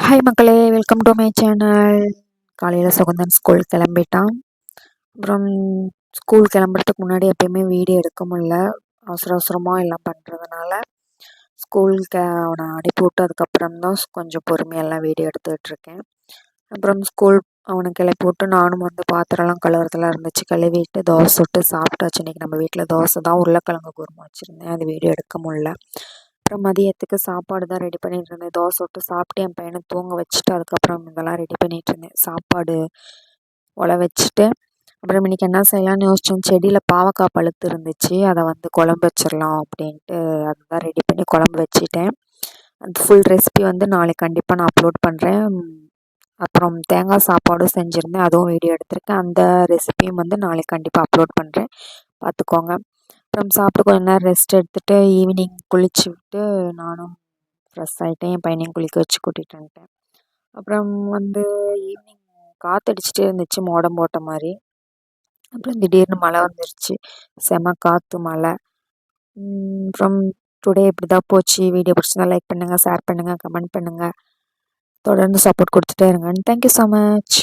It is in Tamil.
ஹாய் மக்களே, வெல்கம் டு மை சேனல். காலையில் சுகந்தன் ஸ்கூல் கிளம்பிட்டான். அப்புறம் ஸ்கூல் கிளம்புறதுக்கு முன்னாடி எப்பயுமே வீடியோ எடுக்க முடியல, அவசரமாக எல்லாம் பண்ணுறதுனால ஸ்கூலுக்கு அவனை அனுப்பி விட்டு அதுக்கப்புறம் தான் கொஞ்சம் பொறுமையெல்லாம் வீடியோ எடுத்துகிட்ருக்கேன். அப்புறம் ஸ்கூல் அவனை கிளப்பி விட்டு நானும் பாத்திரம்லாம் கழுவுறதுலாம் இருந்துச்சு, கழுவிட்டு தோசை சுட்டு சாப்பிட்டாச்சு. இன்றைக்கி நம்ம வீட்டில் தோசை தான், உருளைக்கிழங்கு குருமா வச்சுருந்தேன், அது வீடியோ எடுக்க முடியல. அப்புறம் மதியத்துக்கு சாப்பாடு தான் ரெடி பண்ணிகிட்டு இருந்தேன். தோசை விட்டு சாப்பிட்டு என் பையனை தூங்க வச்சுட்டு அதுக்கப்புறம் இதெல்லாம் ரெடி பண்ணிகிட்டு இருந்தேன். சாப்பாடு வச்சுட்டு அப்புறம் இன்றைக்கி என்ன செய்யலாம்னு யோசித்தேன். செடியில் பாவக்காய் பழுத்து இருந்துச்சு, அதை குழம்பு வச்சிடலாம் அப்படின்ட்டு அதுதான் ரெடி பண்ணி குழம்பு வச்சுட்டேன். அந்த ஃபுல் ரெசிபி நாளைக்கு கண்டிப்பாக நான் அப்லோட் பண்ணுறேன். அப்புறம் தேங்காய் சாப்பாடும் செஞ்சுருந்தேன், அதுவும் வீடியோ எடுத்திருக்கேன். அந்த ரெசிபியும் நாளைக்கு கண்டிப்பாக அப்லோட் பண்ணுறேன், பார்த்துக்கோங்க. அப்புறம் சாப்பிட்டு கொஞ்ச நேரம் ரெஸ்ட் எடுத்துகிட்டு ஈவினிங் குளிச்சு விட்டு நானும் ஃப்ரெஷ் ஆகிட்டேன். என் பையனையும் குளிக்க வச்சு கூட்டிகிட்டு வந்துட்டேன். அப்புறம் ஈவினிங் காற்றடிச்சிட்டே இருந்துச்சு, மோடம் போட்ட மாதிரி. அப்புறம் திடீர்னு மழை வந்துருச்சு, செம காற்று மழை. அப்புறம் டுடே இப்படி தான் போச்சு. வீடியோ பிடிச்சிருந்தா லைக் பண்ணுங்கள், ஷேர் பண்ணுங்கள், கமெண்ட் பண்ணுங்கள், தொடர்ந்து சப்போர்ட் கொடுத்துட்டே இருங்க. Thank you so much.